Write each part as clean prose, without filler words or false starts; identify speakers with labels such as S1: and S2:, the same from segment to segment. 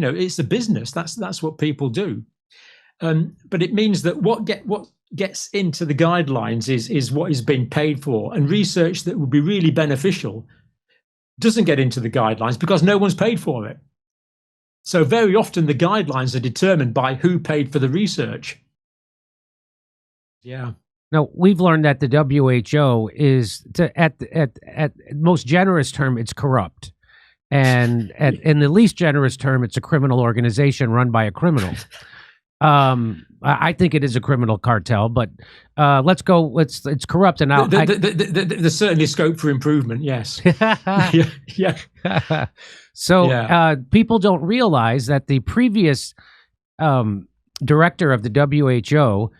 S1: it's a business. That's what people do. But it means that what gets into the guidelines is what is being paid for, and research that would be really beneficial doesn't get into the guidelines because no one's paid for it. So very often the guidelines are determined by who paid for the research. Yeah.
S2: Now, we've learned that the WHO is, at most generous term, it's corrupt. And in the least generous term, it's a criminal organization run by a criminal. I think it is a criminal cartel, but let's go. It's corrupt, and
S1: there's certainly scope for improvement. Yes. Yeah.
S2: So people don't realize that the previous director of the WHO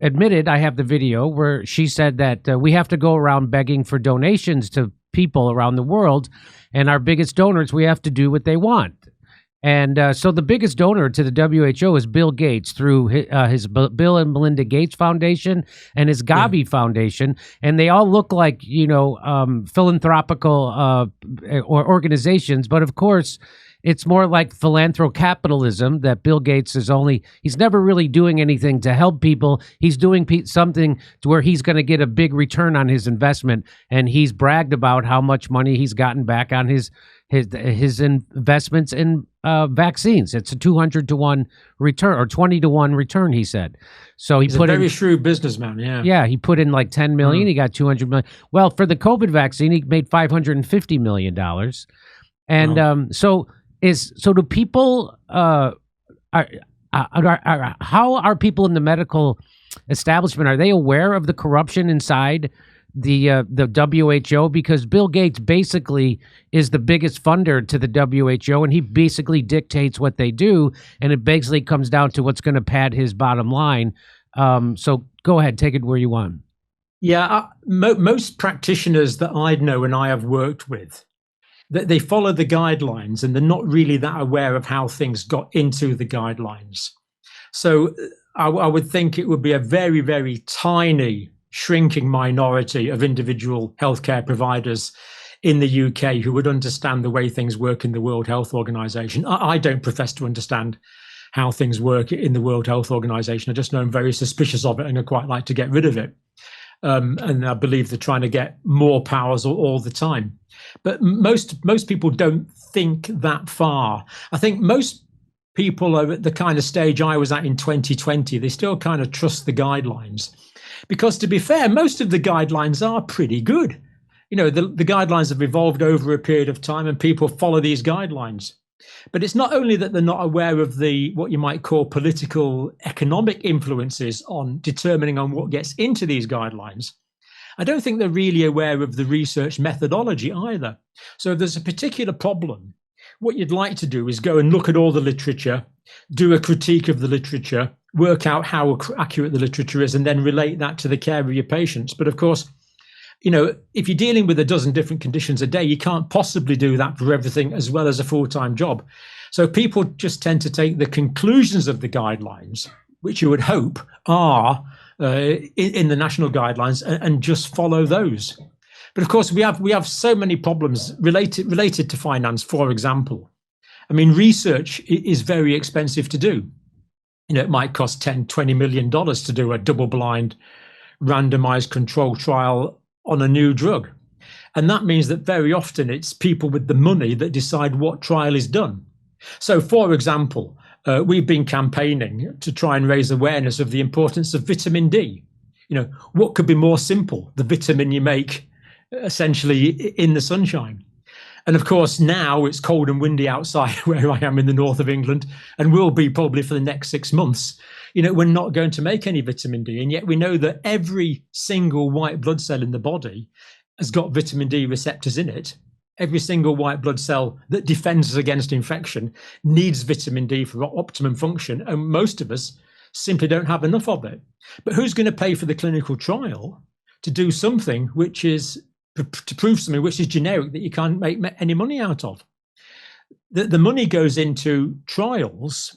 S2: admitted, I have the video where she said that we have to go around begging for donations to people around the world, and our biggest donors, we have to do what they want. And so the biggest donor to the WHO is Bill Gates through his Bill and Melinda Gates Foundation and his Gavi Foundation. And they all look like, philanthropical or organizations. But of course, it's more like philanthrocapitalism, that Bill Gates he's never really doing anything to help people. He's doing something to where he's going to get a big return on his investment. And he's bragged about how much money he's gotten back on his investments in vaccines. It's a 200-to-1 return, or 20-to-1 return, he said. So
S1: he's a very shrewd businessman.
S2: Yeah, he put in like 10 million. He got 200 million. Well, for the COVID vaccine, he made $550 million. And so do people? How are people in the medical establishment? Are they aware of the corruption inside the WHO? Because Bill Gates basically is the biggest funder to the WHO, and he basically dictates what they do, and it basically comes down to what's going to pad his bottom line. So go ahead, take it where you want.
S1: Yeah, most practitioners that I know and I have worked with, they follow the guidelines, and they're not really that aware of how things got into the guidelines. So I would think it would be a very, very tiny, shrinking minority of individual healthcare providers in the UK who would understand the way things work in the World Health Organization. I don't profess to understand how things work in the World Health Organization. I just know I'm very suspicious of it, and I quite like to get rid of it. And I believe they're trying to get more powers all the time. But most people don't think that far. I think most people are at the kind of stage I was at in 2020. They still kind of trust the guidelines. Because to be fair, most of the guidelines are pretty good. The guidelines have evolved over a period of time, and people follow these guidelines. But it's not only that they're not aware of what you might call political, economic influences on determining on what gets into these guidelines. I don't think they're really aware of the research methodology either. So if there's a particular problem, what you'd like to do is go and look at all the literature, do a critique of the literature, work out how accurate the literature is, and then relate that to the care of your patients. But of course, if you're dealing with a dozen different conditions a day, you can't possibly do that for everything as well as a full-time job. So people just tend to take the conclusions of the guidelines, which you would hope are in the national guidelines, and just follow those. But of course, we have so many problems related to finance. For example, research is very expensive to do. It might cost $10-20 million to do a double-blind, randomized controlled trial on a new drug. And that means that very often it's people with the money that decide what trial is done. So, for example, we've been campaigning to try and raise awareness of the importance of vitamin D. What could be more simple? The vitamin you make essentially in the sunshine. And of course, now it's cold and windy outside where I am in the north of England, and will be probably for the next 6 months. We're not going to make any vitamin D. And yet we know that every single white blood cell in the body has got vitamin D receptors in it. Every single white blood cell that defends us against infection needs vitamin D for optimum function. And most of us simply don't have enough of it. But who's going to pay for the clinical trial to do something which is, to prove something which is generic, that you can't make any money out of? The money goes into trials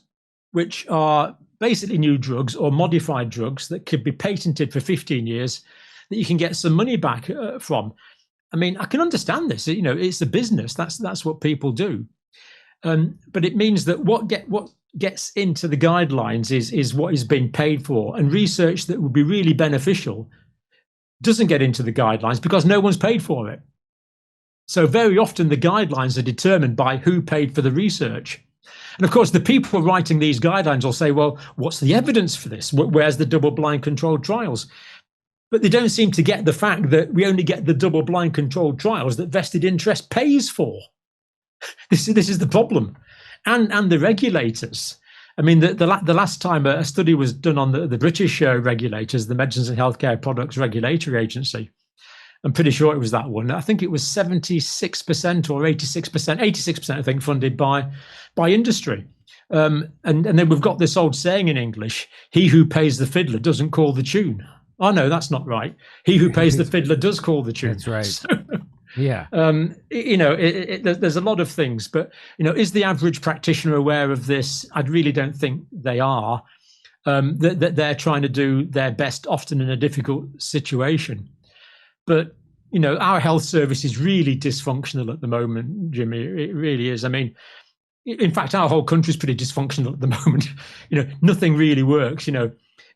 S1: which are basically new drugs or modified drugs that could be patented for 15 years that you can get some money back from. I can understand this. It's a business. That's what people do. But it means that what gets into the guidelines is what is being paid for, and research that would be really beneficial doesn't get into the guidelines because no one's paid for it. So very often the guidelines are determined by who paid for the research. And of course, the people writing these guidelines will say, well, what's the evidence for this? Where's the double-blind controlled trials? But they don't seem to get the fact that we only get the double-blind controlled trials that vested interest pays for. This is the problem. And the regulators. I mean, the last time a study was done on the British regulators, the Medicines and Healthcare Products Regulatory Agency, I'm pretty sure it was that one. I think it was 76% or 86%, I think, funded by industry. And then we've got this old saying in English, he who pays the fiddler doesn't call the tune. Oh, no, that's not right. He who pays the fiddler does call the tune.
S2: That's right.
S1: So,
S2: yeah.
S1: There's a lot of things, but, is the average practitioner aware of this? I really don't think they are. That they're trying to do their best, often in a difficult situation. But, our health service is really dysfunctional at the moment, Jimmy. It really is. I mean, in fact, our whole country is pretty dysfunctional at the moment. Nothing really works.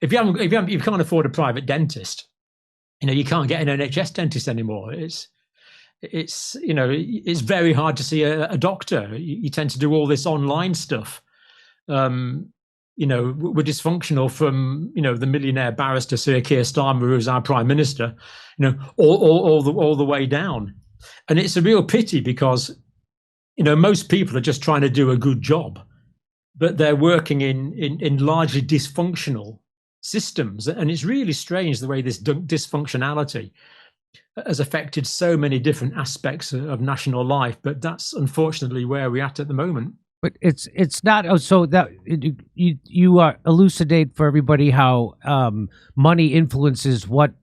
S1: If you can't afford a private dentist, you can't get an NHS dentist anymore. It's very hard to see a doctor. You tend to do all this online stuff. We're dysfunctional from, the millionaire barrister Sir Keir Starmer, who's our prime minister, all the way down. And it's a real pity because, most people are just trying to do a good job, but they're working in largely dysfunctional systems. And it's really strange the way this dysfunctionality has affected so many different aspects of national life. But that's unfortunately where we're at the moment.
S2: But it's not so that you elucidate for everybody how money influences what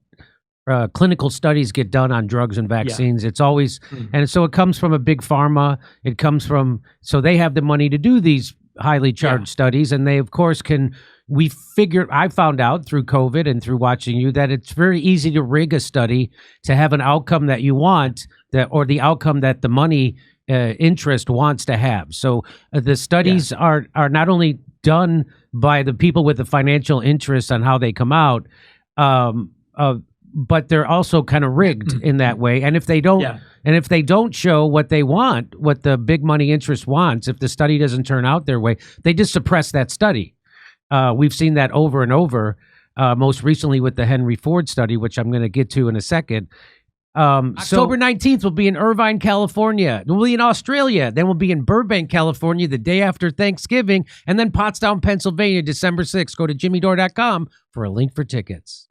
S2: clinical studies get done on drugs and vaccines. Yeah. It's always and so it comes from a big pharma. It comes from so they have the money to do these highly charged studies, and they of course can. I found out through COVID and through watching you that it's very easy to rig a study to have an outcome that you want, or the outcome that the money interest wants to have. So the studies are not only done by the people with the financial interest on how they come out, but they're also kind of rigged in that way. And if they don't show what they want, what the big money interest wants, if the study doesn't turn out their way, they just suppress that study. We've seen that over and over, most recently with the Henry Ford study, which I'm going to get to in a second. October 19th, we'll be in Irvine, California. We'll be in Australia. Then we'll be in Burbank, California, the day after Thanksgiving. And then Pottstown, Pennsylvania, December 6th. Go to jimmydore.com for a link for tickets.